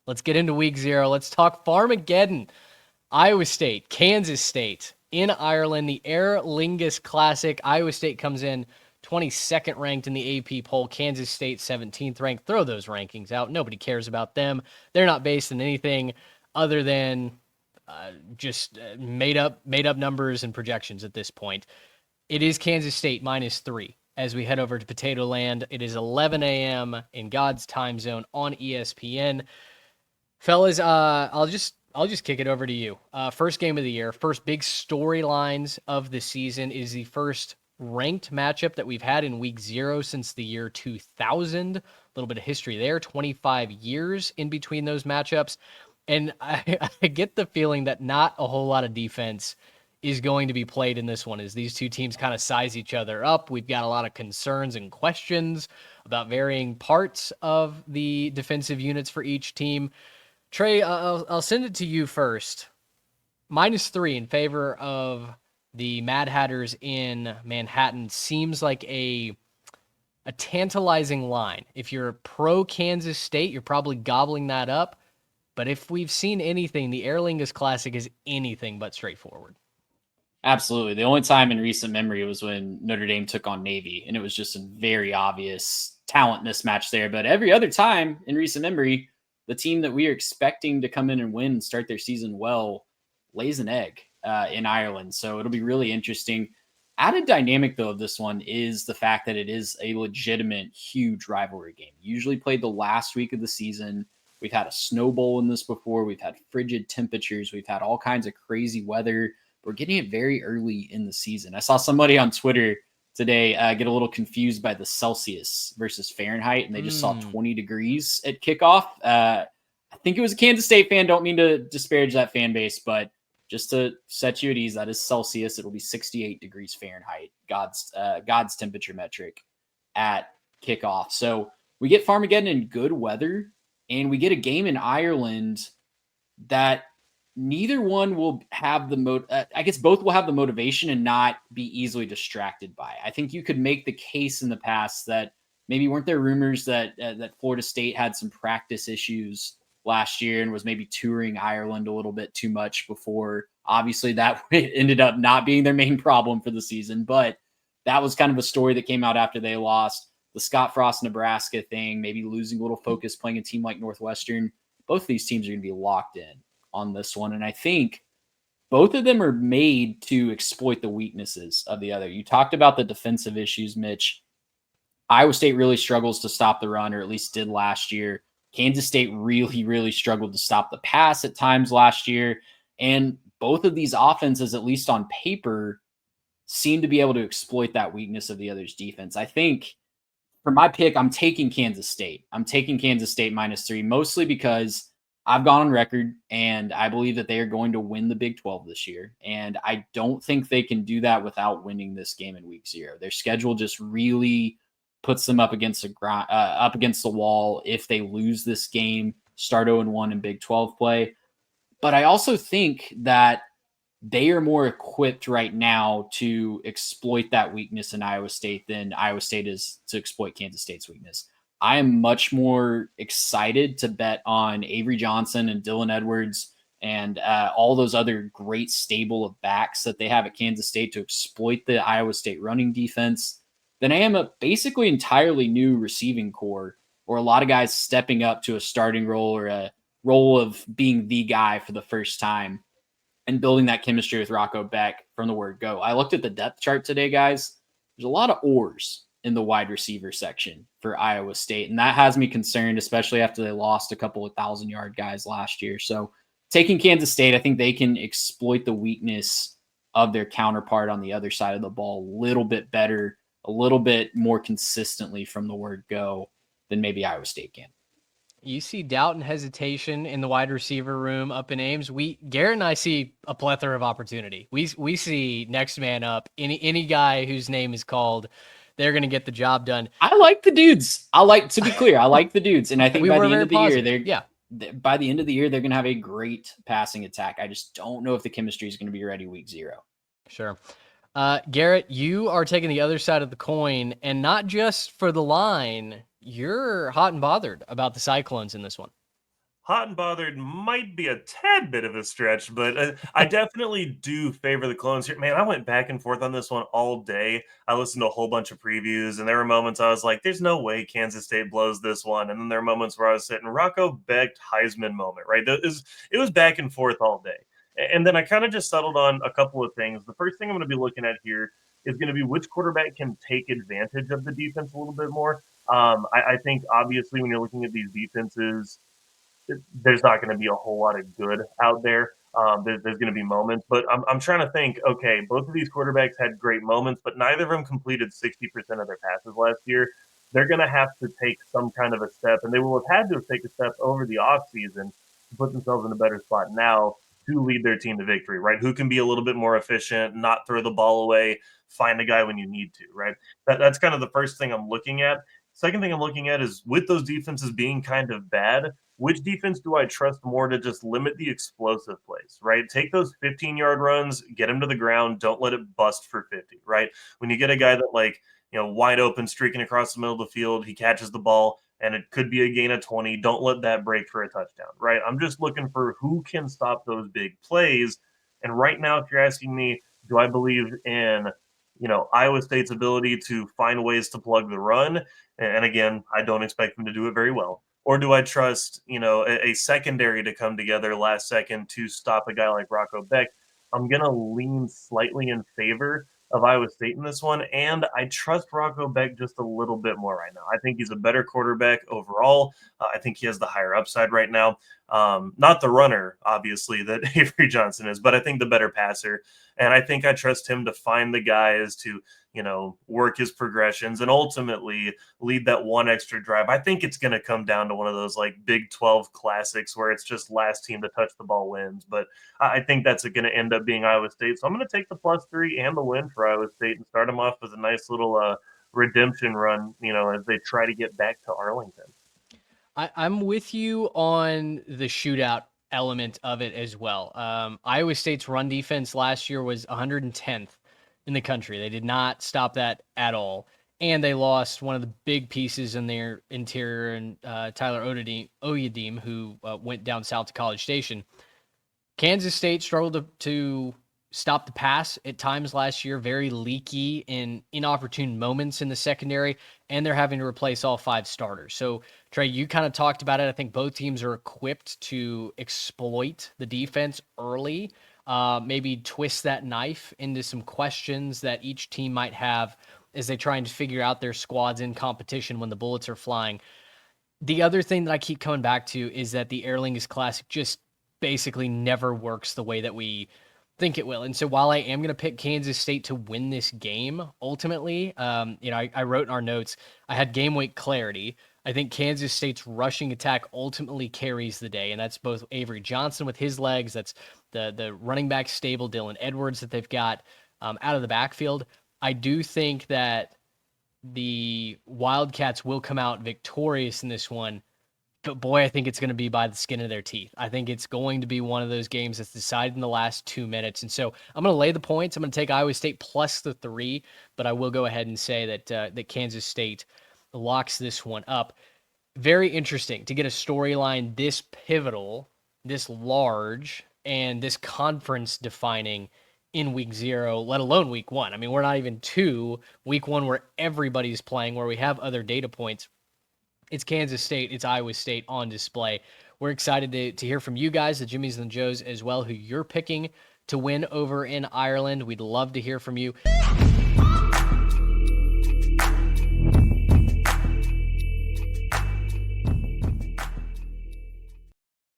Let's get into week 0. Let's talk Farmageddon. Iowa State, Kansas State in Ireland, the Aer Lingus Classic. Iowa State comes in 22nd ranked in the AP poll. Kansas State 17th ranked. Throw those rankings out. Nobody cares about them. They're not based on anything other than just made up numbers and projections at this point. It is Kansas State -3 as we head over to Potato Land. It is 11 a.m. in God's time zone on ESPN. Fellas, I'll just kick it over to you. First game of the year, first big storylines of the season is the first ranked matchup that we've had in week 0 since the year 2000. A little bit of history there, 25 years in between those matchups. And I get the feeling that not a whole lot of defense is going to be played in this one as these two teams kind of size each other up. We've got a lot of concerns and questions about varying parts of the defensive units for each team. Trey, I'll send it to you first. -3 in favor of the Mad Hatters in Manhattan seems like a tantalizing line. If you're pro Kansas State, you're probably gobbling that up. But if we've seen anything, the Aer Lingus Classic is anything but straightforward. Absolutely. The only time in recent memory was when Notre Dame took on Navy, and it was just a very obvious talent mismatch there. But every other time in recent memory, the team that we are expecting to come in and win and start their season well lays an egg in Ireland. So it'll be really interesting. Added dynamic, though, of this one is the fact that it is a legitimate, huge rivalry game. Usually played the last week of the season. We've had a snow bowl in this before. We've had frigid temperatures. We've had all kinds of crazy weather. We're getting it very early in the season. I saw somebody on Twitter today get a little confused by the Celsius versus Fahrenheit, and they just saw 20 degrees at kickoff. I think it was a Kansas State fan. Don't mean to disparage that fan base, but just to set you at ease, that is Celsius. It'll be 68 degrees Fahrenheit, God's temperature metric at kickoff. So we get Farmageddon in good weather, and we get a game in Ireland that neither one will have the I guess both will have the motivation and not be easily distracted by. I think you could make the case in the past that maybe weren't there rumors that that Florida State had some practice issues last year and was maybe touring Ireland a little bit too much before. Obviously, that ended up not being their main problem for the season, but that was kind of a story that came out after they lost. The Scott Frost Nebraska thing, maybe losing a little focus playing a team like Northwestern. Both of these teams are going to be locked in on this one. And I think both of them are made to exploit the weaknesses of the other. You talked about the defensive issues, Mitch. Iowa State really struggles to stop the run, or at least did last year. Kansas State really, really struggled to stop the pass at times last year. And both of these offenses, at least on paper, seem to be able to exploit that weakness of the other's defense. I think for my pick, I'm taking Kansas State. I'm taking Kansas State -3, mostly because I've gone on record and I believe that they are going to win the Big 12 this year. And I don't think they can do that without winning this game in week 0. Their schedule just really puts them up against the wall if they lose this game, start 0-1 in Big 12 play. But I also think that they are more equipped right now to exploit that weakness in Iowa State than Iowa State is to exploit Kansas State's weakness. I am much more excited to bet on Avery Johnson and Dylan Edwards and all those other great stable of backs that they have at Kansas State to exploit the Iowa State running defense than I am a basically entirely new receiving core or a lot of guys stepping up to a starting role or a role of being the guy for the first time and building that chemistry with Rocco Beck from the word go. I looked at the depth chart today, guys. There's a lot of oars in the wide receiver section for Iowa State, and that has me concerned, especially after they lost a couple of 1,000-yard guys last year. So taking Kansas State, I think they can exploit the weakness of their counterpart on the other side of the ball a little bit better, a little bit more consistently from the word go than maybe Iowa State can. You see doubt and hesitation in the wide receiver room up in Ames. Garrett and I see a plethora of opportunity. We see next man up. Any guy whose name is called, they're going to get the job done. I like the dudes. To be clear, I like the dudes, and I think by the end of the year, they're going to have a great passing attack. I just don't know if the chemistry is going to be ready week 0. Sure. Garrett, you are taking the other side of the coin, and not just for the line. You're hot and bothered about the Cyclones in this one. Hot and bothered might be a tad bit of a stretch, but I definitely do favor the Clones here. Man, I went back and forth on this one all day. I listened to a whole bunch of previews, and there were moments I was like, "There's no way Kansas State blows this one," and then there were moments where I was sitting Rocco Becht Heisman moment. Right, it was back and forth all day, and then I kind of just settled on a couple of things. The first thing I'm going to be looking at here is going to be which quarterback can take advantage of the defense a little bit more. I think obviously when you're looking at these defenses, there's not going to be a whole lot of good out there. There's going to be moments, but I'm trying to think. Okay, both of these quarterbacks had great moments, but neither of them completed 60% of their passes last year. They're going to have to take some kind of a step, and they will have had to take a step over the offseason to put themselves in a better spot now to lead their team to victory, right? Who can be a little bit more efficient, not throw the ball away, find a guy when you need to, right? That's kind of the first thing I'm looking at. Second thing I'm looking at is with those defenses being kind of bad, which defense do I trust more to just limit the explosive plays, right? Take those 15-yard runs, get them to the ground, don't let it bust for 50, right? When you get a guy that wide open streaking across the middle of the field, he catches the ball and it could be a gain of 20, don't let that break for a touchdown, right? I'm just looking for who can stop those big plays. And right now, if you're asking me, do I believe in Iowa State's ability to find ways to plug the run? And again, I don't expect them to do it very well. Or do I trust, a secondary to come together last second to stop a guy like Rocco Becht? I'm going to lean slightly in favor of Iowa State in this one, and I trust Rocco Becht just a little bit more right now. I think he's a better quarterback overall. I think he has the higher upside right now. Not the runner, obviously, that Avery Johnson is, but I think the better passer. And I think I trust him to find the guys to, work his progressions and ultimately lead that one extra drive. I think it's going to come down to one of those like Big 12 classics where it's just last team to touch the ball wins. But I think that's going to end up being Iowa State. So I'm going to take the +3 and the win for Iowa State and start them off as a nice little redemption run, as they try to get back to Arlington. I'm with you on the shootout element of it as well. Iowa State's run defense last year was 110th in the country. They did not stop that at all. And they lost one of the big pieces in their interior, and Tyler Oyadim, who went down south to College Station. Kansas State struggled to stop the pass at times last year, very leaky in inopportune moments in the secondary, and they're having to replace all 5 starters. So, Trey, you kind of talked about it. I think both teams are equipped to exploit the defense early, maybe twist that knife into some questions that each team might have as they try and figure out their squads in competition when the bullets are flying. The other thing that I keep coming back to is that the Aer Lingus Classic just basically never works the way that we think it will. And so while I am going to pick Kansas State to win this game, ultimately, I wrote in our notes, I had game week clarity. I think Kansas State's rushing attack ultimately carries the day, and that's both Avery Johnson with his legs, that's the running back stable, Dylan Edwards, that they've got out of the backfield. I do think that the Wildcats will come out victorious in this one, but boy, I think it's going to be by the skin of their teeth. I think it's going to be one of those games that's decided in the last 2 minutes. And so I'm going to lay the points. I'm going to take Iowa State plus the 3, but I will go ahead and say that Kansas State locks this one up. Very interesting to get a storyline this pivotal, this large, and this conference defining in week 0, let alone week 1. I mean, we're not even to week 1 where everybody's playing, where we have other data points. It's Kansas State, it's Iowa State on display. We're excited to hear from you guys, the Jimmies and the Joes as well, who you're picking to win over in Ireland. We'd love to hear from you.